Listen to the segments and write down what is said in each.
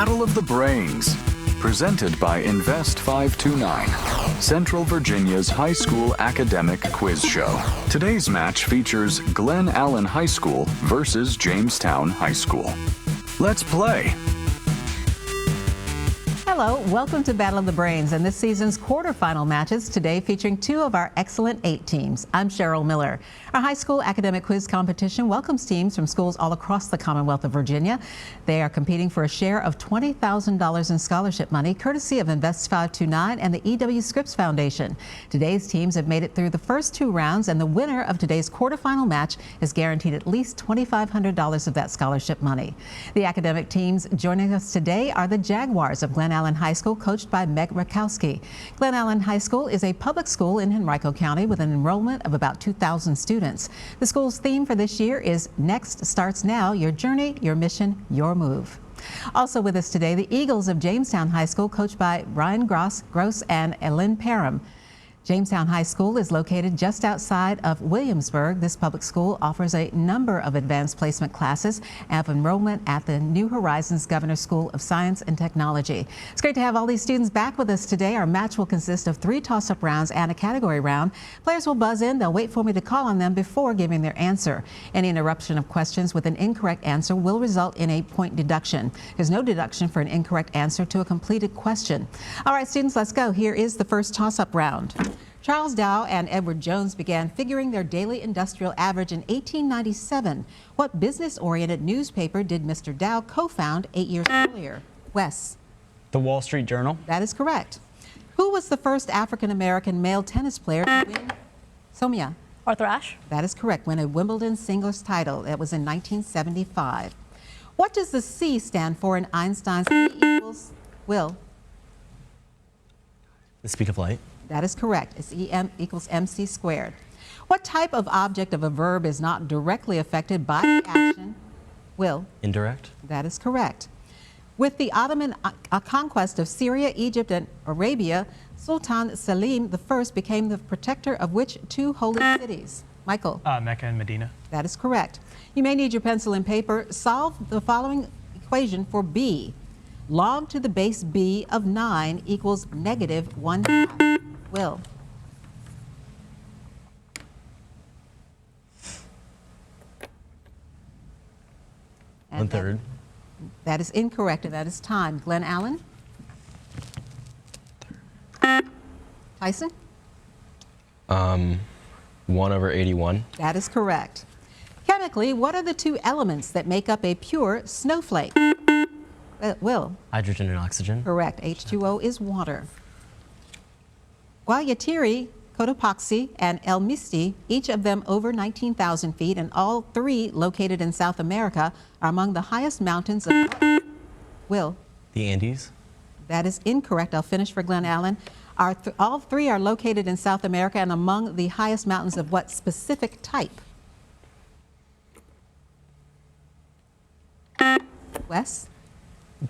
Battle of the Brains, presented by Invest 529, Central Virginia's high school academic quiz show. Today's match features Glen Allen High School versus Jamestown High School. Let's play. Hello, welcome to Battle of the Brains and this season's quarterfinal matches, today featuring two of our excellent 8 teams. I'm Cheryl Miller. Our high school academic quiz competition welcomes teams from schools all across the Commonwealth of Virginia. They are competing for a share of $20,000 in scholarship money, courtesy of Invest 529 and the E.W. Scripps Foundation. Today's teams have made it through the first 2 rounds, and the winner of today's quarterfinal match is guaranteed at least $2,500 of that scholarship money. The academic teams joining us today are the Jaguars of Glen Allen High School, coached by Meg Rakowski. Glen Allen High School is a public school in Henrico County with an enrollment of about 2,000 students. The school's theme for this year is Next Starts Now, Your Journey, Your Mission, Your Move. Also with us today, the Eagles of Jamestown High School, coached by Brian Gross and Ellen Parham. Jamestown High School is located just outside of Williamsburg. This public school offers a number of advanced placement classes and have enrollment at the New Horizons Governor School of Science and Technology. It's great to have all these students back with us today. Our match will consist of 3 toss-up rounds and a category round. Players will buzz in. They'll wait for me to call on them before giving their answer. Any interruption of questions with an incorrect answer will result in a point deduction. There's no deduction for an incorrect answer to a completed question. All right, students, let's go. Here is the first toss-up round. Charles Dow and Edward Jones began figuring their daily industrial average in 1897. What business-oriented newspaper did Mr. Dow co-found 8 years earlier? Wes. The Wall Street Journal. That is correct. Who was the first African-American male tennis player to win? Somia. Arthur Ashe. That is correct. Win a Wimbledon singles title. That was in 1975. What does the C stand for in Einstein's E equals Will? The speed of light. That is correct. It's EM equals MC squared. What type of object of a verb is not directly affected by the action? Will. Indirect. That is correct. With the Ottoman conquest of Syria, Egypt, and Arabia, Sultan Selim I became the protector of which 2 holy cities? Michael. Mecca and Medina. That is correct. You may need your pencil and paper. Solve the following equation for B. Log to the base B of 9 equals negative 1/2. Will. And 1/3. That is incorrect, and that is time. Glen Allen? Tyson? 1/81. That is correct. Chemically, what are the 2 elements that make up a pure snowflake? Will. Hydrogen and oxygen. Correct. H2O is water. Guayatiri, Cotopaxi, and El Misti, each of them over 19,000 feet, and all 3 located in South America, are among the highest mountains of Will. The Andes. That is incorrect. I'll finish for Glen Allen. All 3 are located in South America and among the highest mountains of what specific type? Wes?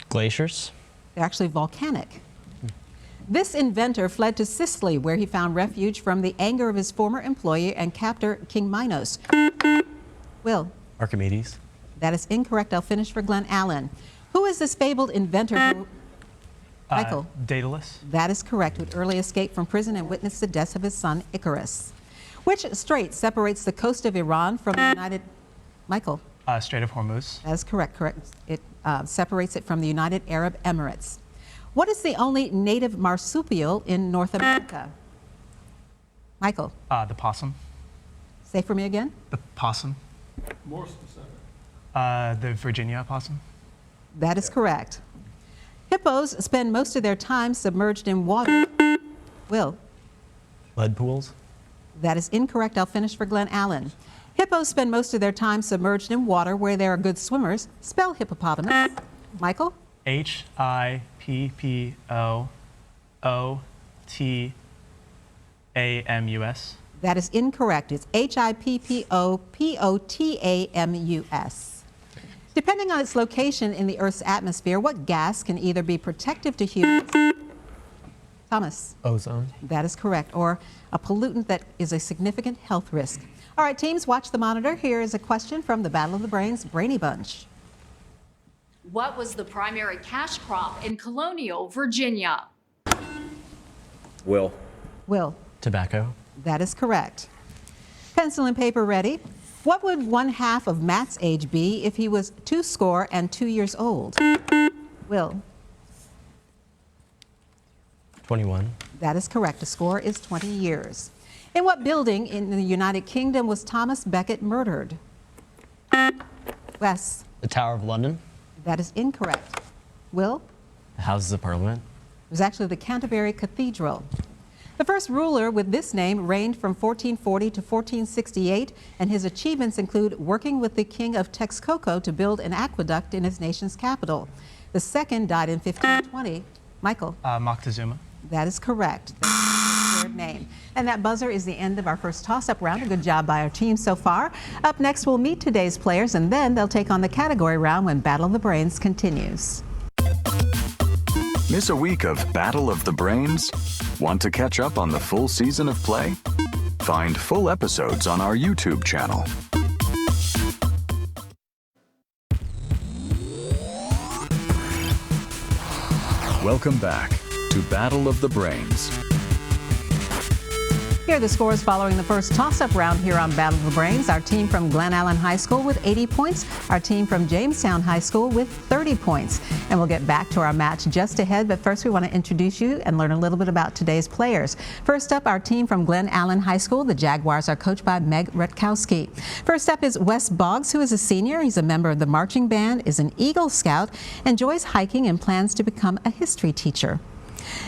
Glaciers. They're actually volcanic. This inventor fled to Sicily, where he found refuge from the anger of his former employer and captor, King Minos. Will. Archimedes. That is incorrect. I'll finish for Glen Allen. Who is this fabled inventor who... Michael. Daedalus. That is correct, who early escaped from prison and witnessed the death of his son, Icarus. Which strait separates the coast of Iran from the United... Michael. Strait of Hormuz. That is correct. It separates it from the United Arab Emirates. What is the only native marsupial in North America? Michael. The possum. Say for me again. The possum. More specific. The Virginia possum. That is correct. Hippos spend most of their time submerged in water. Will. Lead pools. That is incorrect. I'll finish for Glen Allen. Hippos spend most of their time submerged in water where they are good swimmers. Spell hippopotamus. Michael. Hippopotamus. That is incorrect. It's Hippopotamus. Depending on its location in the Earth's atmosphere, what gas can either be protective to humans? Thomas. Ozone. That is correct. Or a pollutant that is a significant health risk. All right, teams, watch the monitor. Here is a question from the Battle of the Brains Brainy Bunch. What was the primary cash crop in colonial Virginia? Will. Will. Tobacco. That is correct. Pencil and paper ready. What would one half of Matt's age be if he was 22 years old? Will. 21. That is correct. The score is 20 years. In what building in the United Kingdom was Thomas Becket murdered? Wes. The Tower of London. That is incorrect. Will? The Houses of Parliament. It was actually the Canterbury Cathedral. The first ruler with this name reigned from 1440 to 1468, and his achievements include working with the King of Texcoco to build an aqueduct in his nation's capital. The second died in 1520. Michael? Moctezuma. That is correct. That's the third name. And that buzzer is the end of our first toss-up round. A good job by our team so far. Up next, we'll meet today's players, and then they'll take on the category round when Battle of the Brains continues. Miss a week of Battle of the Brains? Want to catch up on the full season of play? Find full episodes on our YouTube channel. Welcome back to Battle of the Brains. Here are the scores following the first toss-up round here on Battle of the Brains. Our team from Glen Allen High School with 80 points. Our team from Jamestown High School with 30 points. And we'll get back to our match just ahead, but first we want to introduce you and learn a little bit about today's players. First up, our team from Glen Allen High School. The Jaguars are coached by Meg Rutkowski. First up is Wes Boggs, who is a senior. He's a member of the marching band, is an Eagle Scout, enjoys hiking, and plans to become a history teacher.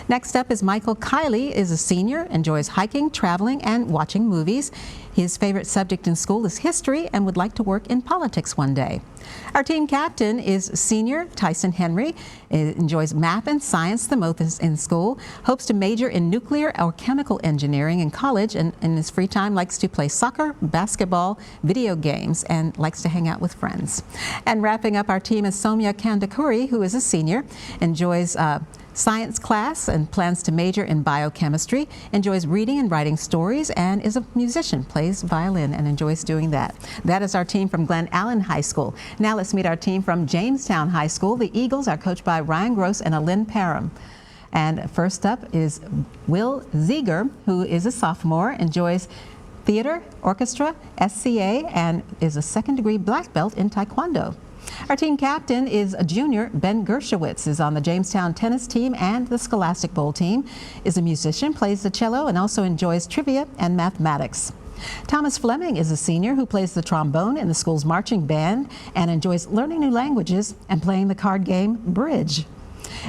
Next up is Michael Kiley, is a senior, enjoys hiking, traveling, and watching movies. His favorite subject in school is history and would like to work in politics one day. Our team captain is senior Tyson Henry, enjoys math and science the most in school, hopes to major in nuclear or chemical engineering in college, and in his free time likes to play soccer, basketball, video games, and likes to hang out with friends. And wrapping up our team is Soumya Kandakuri, who is a senior, enjoys science class and plans to major in biochemistry, enjoys reading and writing stories, and is a musician, plays violin and enjoys doing that. That is our team from Glen Allen High School. Now let's meet our team from Jamestown High School. The Eagles are coached by Ryan Gross and Alyn Parham. And first up is Will Ziegler, who is a sophomore, enjoys theater, orchestra, SCA, and is a second-degree black belt in Taekwondo. Our team captain is a junior. Ben Gershowitz is on the Jamestown tennis team and the Scholastic Bowl team, is a musician, plays the cello, and also enjoys trivia and mathematics. Thomas Fleming is a senior who plays the trombone in the school's marching band and enjoys learning new languages and playing the card game Bridge.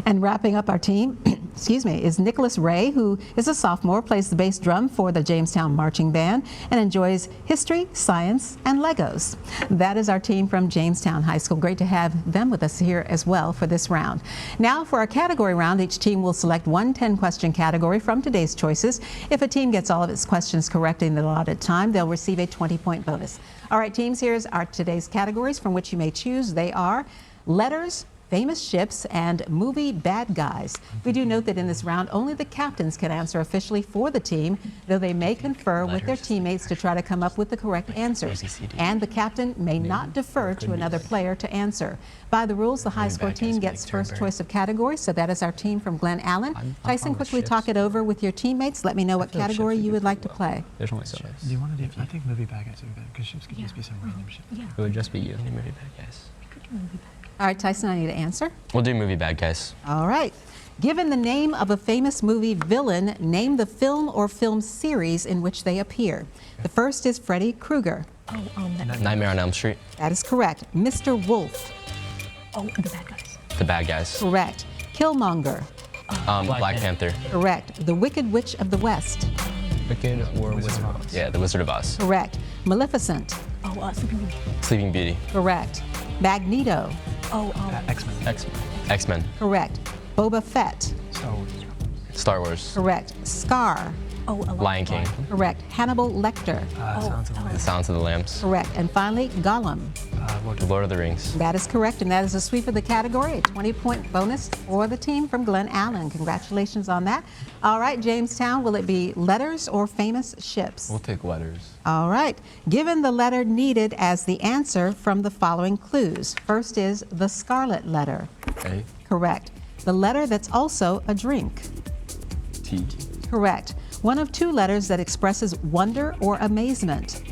And wrapping up our team, is Nicholas Ray, who is a sophomore, plays the bass drum for the Jamestown Marching Band, and enjoys history, science, and Legos. That is our team from Jamestown High School. Great to have them with us here as well for this round. Now for our category round, each team will select one 10-question category from today's choices. If a team gets all of its questions correct in the allotted time, they'll receive a 20-point bonus. All right, teams, here's our today's categories from which you may choose. They are letters, famous ships, and movie bad guys. We do note that in this round, only the captains can answer officially for the team, though they may confer with their teammates to try to come up with the correct answers. And the captain may not defer to another player to answer. By the rules, the high score team gets first choice of category, so that is our team from Glen Allen. Tyson, quickly talk it over with your teammates. Let me know what category you would like to play. There's only so. Do you want to do? I think movie bad guys would be better because ships could just be some random ship. It would just be you. Movie bad guys. All right, Tyson, I need to answer. We'll do movie bad guys. All right. Given the name of a famous movie villain, name the film or film series in which they appear. The first is Freddy Krueger. Nightmare on Elm Street. That is correct. Mr. Wolf. The bad guys. The bad guys. Correct. Killmonger. Black Panther. Correct. The Wicked Witch of the West. Wicked or Wizard of Oz. Yeah, the Wizard of Oz. Correct. Maleficent. Sleeping Beauty. Sleeping Beauty. Correct. Magneto. X-Men. X-Men. Correct. Boba Fett. So Star Wars. Correct. Scar. Oh, a Lion King. Correct. Hannibal Lecter. Sounds of The Sounds of the Lambs. Correct. And finally, Gollum. Lord of the Rings. That is correct, and that is a sweep of the category, a 20-point bonus for the team from Glen Allen. Congratulations on that. All right, Jamestown, will it be letters or famous ships? We'll take letters. All right. Given the letter needed as the answer from the following clues. First is the scarlet letter. A. Correct. The letter that's also a drink. T. Correct. One of two letters that expresses wonder or amazement.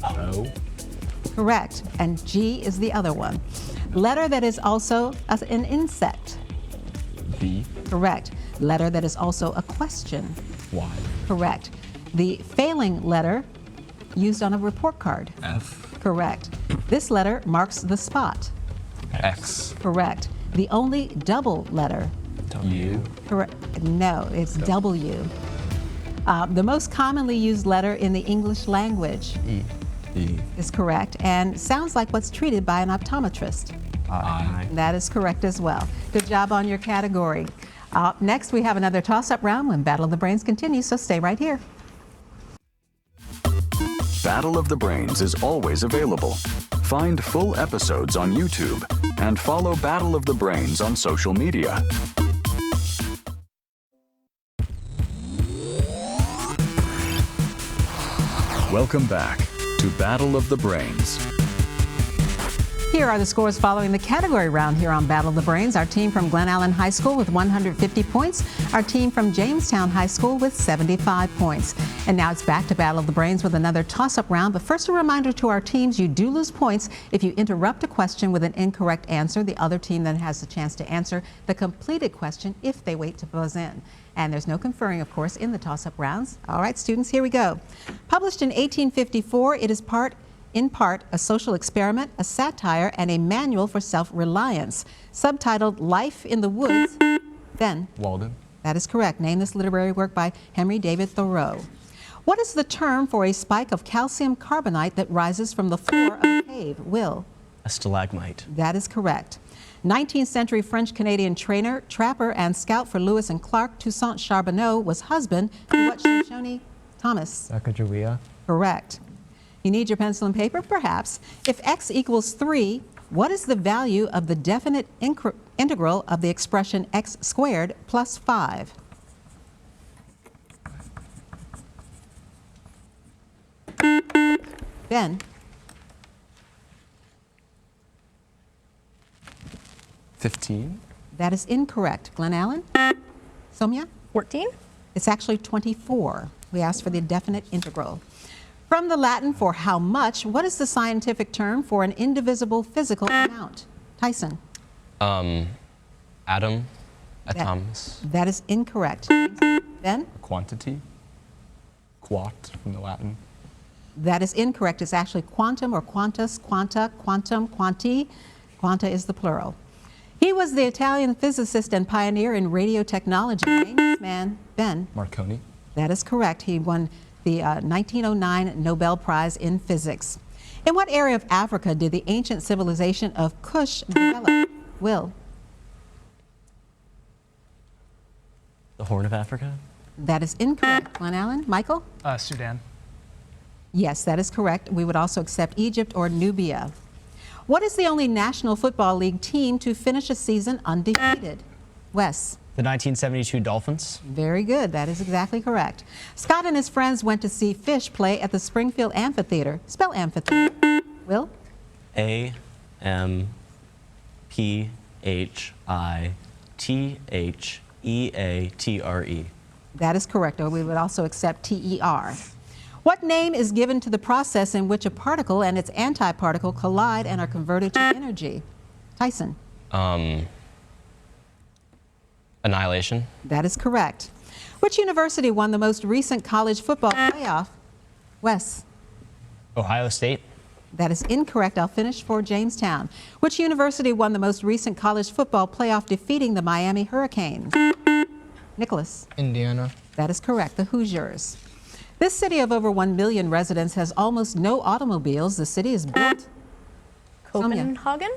O. Correct. And G is the other one. Letter that is also an insect. B. Correct. Letter that is also a question. Y. Correct. The failing letter used on a report card. F. Correct. This letter marks the spot. X. Correct. The only double letter. U. Correct. No, it's W. The most commonly used letter in the English language E. E. is correct and sounds like what's treated by an optometrist. I. That is correct as well. Good job on your category. Next, we have another toss-up round when Battle of the Brains continues, so stay right here. Battle of the Brains is always available. Find full episodes on YouTube and follow Battle of the Brains on social media. Welcome back to Battle of the Brains. Here are the scores following the category round here on Battle of the Brains. Our team from Glen Allen High School with 150 points. Our team from Jamestown High School with 75 points. And now it's back to Battle of the Brains with another toss-up round. But first, a reminder to our teams, you do lose points if you interrupt a question with an incorrect answer. The other team then has the chance to answer the completed question if they wait to buzz in. And there's no conferring, of course, in the toss-up rounds. All right, students, here we go. Published in 1854, it is in part a social experiment, a satire, and a manual for self-reliance. Subtitled Life in the Woods, Ben. Walden. That is correct. Name this literary work by Henry David Thoreau. What is the term for a spike of calcium carbonate that rises from the floor of a cave? Will. A stalagmite. That is correct. 19th century French-Canadian trainer, trapper, and scout for Lewis and Clark, Toussaint Charbonneau, was husband to what Shoshone Thomas? Sacagawea. Correct. You need your pencil and paper? Perhaps. If x equals 3, what is the value of the definite integral of the expression x squared plus 5? Ben? 15. That is incorrect. Glen Allen? Somya? 14? It's actually 24. We asked for the definite integral. From the Latin for how much, what is the scientific term for an indivisible physical amount? Tyson? Atom. Atoms. That is incorrect. Ben? Quantity. Quat from the Latin. That is incorrect. It's actually quantum or quantus, quanta, quantum, quanti. Quanta is the plural. He was the Italian physicist and pioneer in radio technology. Name this man, Ben. Marconi. That is correct. He won the 1909 Nobel Prize in Physics. In what area of Africa did the ancient civilization of Kush develop? Will? The Horn of Africa? That is incorrect. Glen Allen? Michael? Sudan. Yes, that is correct. We would also accept Egypt or Nubia. What is the only National Football League team to finish a season undefeated? Wes? The 1972 Dolphins? Very good. That is exactly correct. Scott and his friends went to see Fish play at the Springfield Amphitheater. Spell amphitheater. Will? AMPHITHEATRE. That is correct, or we would also accept TER. What name is given to the process in which a particle and its antiparticle collide and are converted to energy? Tyson? Annihilation. That is correct. Which university won the most recent college football playoff? Wes? Ohio State? That is incorrect. I'll finish for Jamestown. Which university won the most recent college football playoff, defeating the Miami Hurricanes? Nicholas? Indiana. That is correct. The Hoosiers. This city of over 1 million residents has almost no automobiles. The city is built. Copenhagen?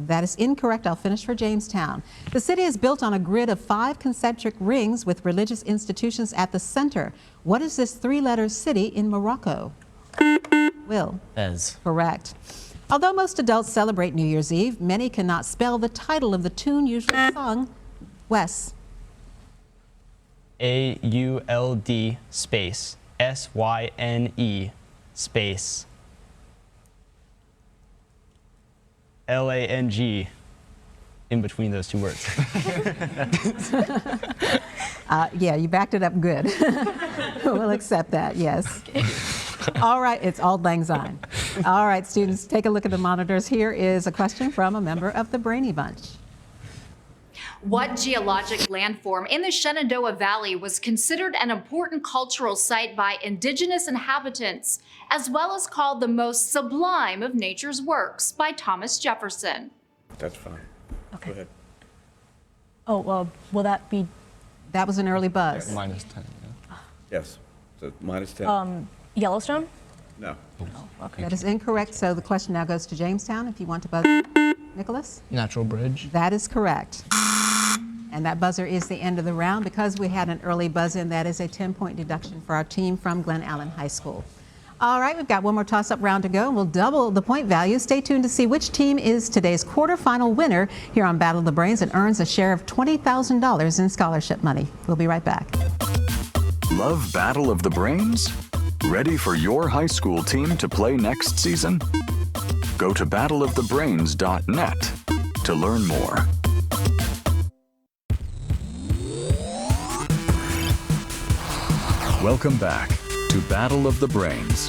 That is incorrect. I'll finish for Jamestown. The city is built on a grid of 5 concentric rings with religious institutions at the center. What is this 3-letter city in Morocco? Will. Fez. Correct. Although most adults celebrate New Year's Eve, many cannot spell the title of the tune usually sung. Wes. AULD space SYNE space LANG in between those 2 words. Yeah, you backed it up good. We'll accept that, yes. All right, it's Auld Lang Syne. All right, students, take a look at the monitors. Here is a question from a member of the Brainy Bunch. What geologic landform in the Shenandoah Valley was considered an important cultural site by indigenous inhabitants, as well as called the most sublime of nature's works by Thomas Jefferson? That's fine. Okay. Go ahead. Oh, well, will that be That was an early buzz. -10. Yeah. Yes. So -10. Yellowstone? No. Okay. That is incorrect, so the question now goes to Jamestown. If you want to buzz in. Nicholas? Natural Bridge. That is correct. And that buzzer is the end of the round. Because we had an early buzz-in, that is a 10-point deduction for our team from Glen Allen High School. All right, we've got one more toss-up round to go, and we'll double the point value. Stay tuned to see which team is today's quarterfinal winner here on Battle of the Brains and earns a share of $20,000 in scholarship money. We'll be right back. Love Battle of the Brains? Ready for your high school team to play next season? Go to battleofthebrains.net to learn more. Welcome back to Battle of the Brains.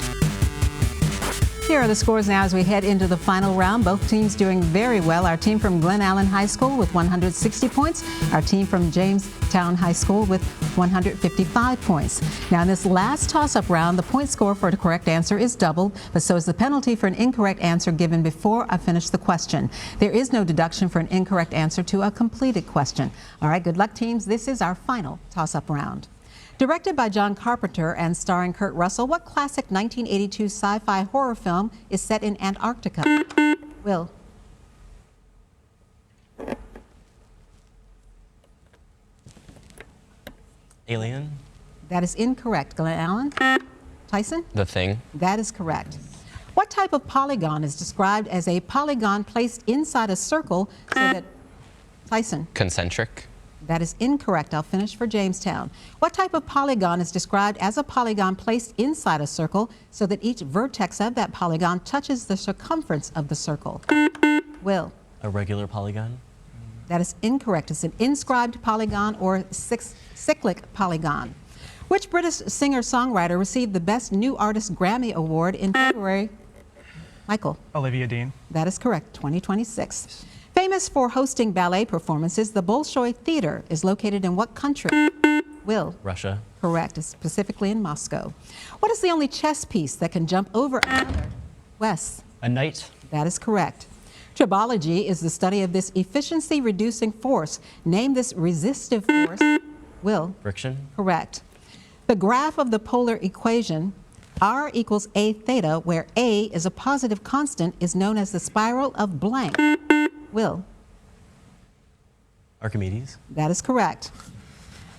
Here are the scores now as we head into the final round. Both teams doing very well. Our team from Glen Allen High School with 160 points. Our team from Jamestown High School with 155 points. Now in this last toss-up round, the point score for the correct answer is doubled, but so is the penalty for an incorrect answer given before I finish the question. There is no deduction for an incorrect answer to a completed question. All right, good luck teams. This is our final toss-up round. Directed by John Carpenter and starring Kurt Russell, what classic 1982 sci-fi horror film is set in Antarctica? Will. Alien. That is incorrect. Glen Allen? Tyson? The Thing. That is correct. What type of polygon is described as a polygon placed inside a circle so that... Tyson? Concentric. That is incorrect. I'll finish for Jamestown. What type of polygon is described as a polygon placed inside a circle so that each vertex of that polygon touches the circumference of the circle? Will. A regular polygon. That is incorrect. It's an inscribed polygon or cyclic polygon. Which British singer-songwriter received the Best New Artist Grammy Award in February? Michael. Olivia Dean. That is correct, 2026. Famous for hosting ballet performances, the Bolshoi Theater is located in what country? Will. Russia. Correct, it's specifically in Moscow. What is the only chess piece that can jump over another? Wes. A knight. That is correct. Tribology is the study of this efficiency-reducing force. Name this resistive force. Will. Friction. Correct. The graph of the polar equation R equals A theta, where A is a positive constant, is known as the spiral of blank. Will. Archimedes. That is correct.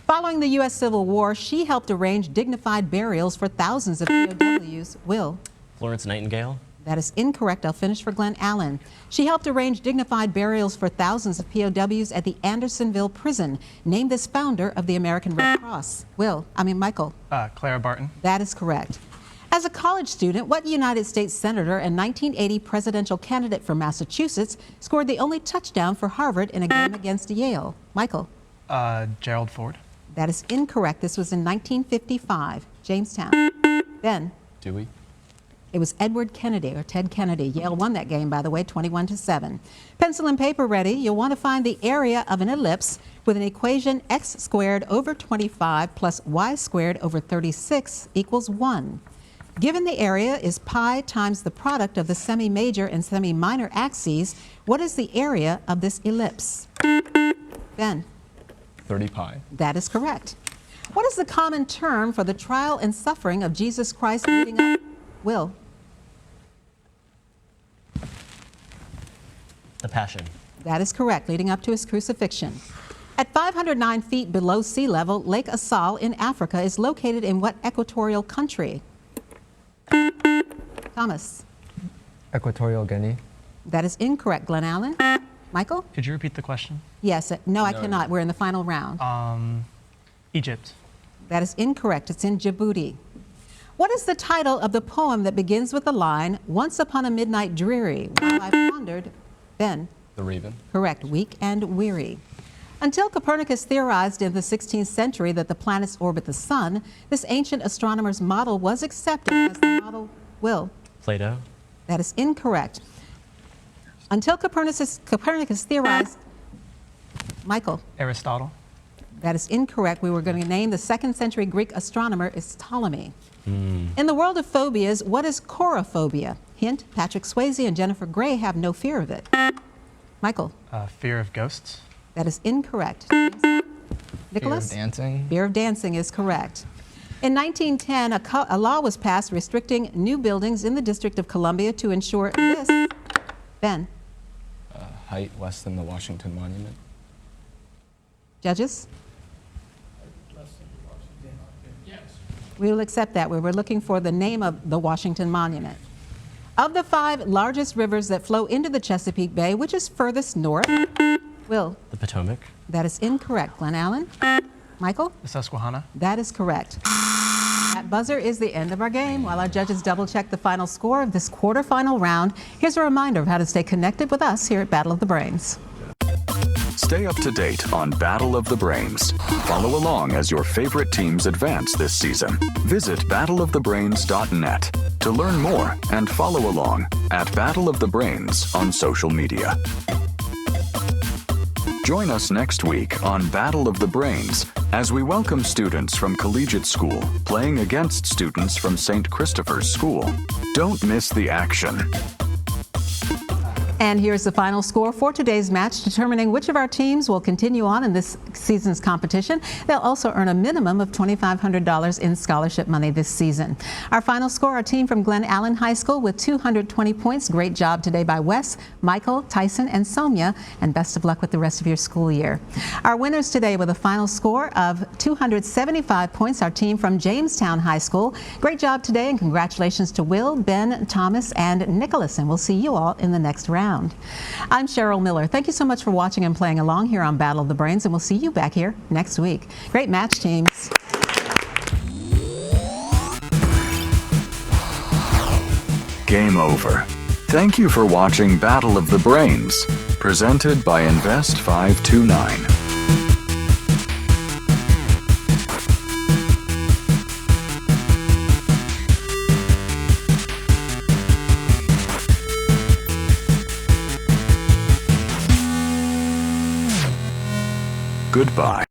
Following the U.S. Civil War, she helped arrange dignified burials for thousands of POWs. Will. Florence Nightingale. That is incorrect. I'll finish for Glen Allen. She helped arrange dignified burials for thousands of POWs at the Andersonville prison. Name this founder of the American Red Cross. Michael. Clara Barton. That is correct. As a college student, what United States Senator and 1980 presidential candidate for Massachusetts scored the only touchdown for Harvard in a game against Yale? Michael. Gerald Ford. That is incorrect. This was in 1955. Jamestown. Ben. Dewey. It was Edward Kennedy, or Ted Kennedy. Yale won that game, by the way, 21-7. Pencil and paper ready. You'll want to find the area of an ellipse with an equation x squared over 25 plus y squared over 36 equals 1. Given the area is pi times the product of the semi-major and semi-minor axes, what is the area of this ellipse? Ben. 30 pi. That is correct. What is the common term for the trial and suffering of Jesus Christ leading up? Will. The Passion. That is correct, leading up to his crucifixion. At 509 feet below sea level, Lake Assal in Africa is located in what equatorial country? Thomas. Equatorial Guinea. That is incorrect, Glen Allen. Michael? Could you repeat the question? Yes. No, I cannot. We're in the final round. Egypt. That is incorrect. It's in Djibouti. What is the title of the poem that begins with the line, "Once upon a midnight dreary, while I pondered," Ben? The Raven. Correct. Weak and weary. Until Copernicus theorized in the 16th century that the planets orbit the sun, this ancient astronomer's model was accepted as the model. Will? Plato. That is incorrect. Until Copernicus theorized. Michael? Aristotle. That is incorrect. We were going to name the 2nd century Greek astronomer is Ptolemy. In the world of phobias, what is chorophobia? Hint, Patrick Swayze and Jennifer Grey have no fear of it. Michael? Fear of ghosts. That is incorrect. Nicholas? Fear of dancing. Fear of dancing is correct. In 1910, a law was passed restricting new buildings in the District of Columbia to ensure this. Ben? Height less than the Washington Monument. Judges? We will accept that. We were looking for the name of the Washington Monument. Of the 5 largest rivers that flow into the Chesapeake Bay, which is furthest north? Will? The Potomac. That is incorrect. Glen Allen? Michael? The Susquehanna. That is correct. That buzzer is the end of our game. While our judges double-check the final score of this quarterfinal round, here's a reminder of how to stay connected with us here at Battle of the Brains. Stay up to date on Battle of the Brains. Follow along as your favorite teams advance this season. Visit battleofthebrains.net to learn more and follow along at Battle of the Brains on social media. Join us next week on Battle of the Brains as we welcome students from Collegiate School playing against students from St. Christopher's School. Don't miss the action. And here's the final score for today's match, determining which of our teams will continue on in this season's competition. They'll also earn a minimum of $2,500 in scholarship money this season. Our final score, our team from Glen Allen High School with 220 points. Great job today by Wes, Michael, Tyson, and Somya, and best of luck with the rest of your school year. Our winners today with a final score of 275 points, our team from Jamestown High School. Great job today, and congratulations to Will, Ben, Thomas, and Nicholas, and we'll see you all in the next round. I'm Cheryl Miller. Thank you so much for watching and playing along here on Battle of the Brains, and we'll see you back here next week. Great match, teams. Game over. Thank you for watching Battle of the Brains, presented by Invest 529. Goodbye.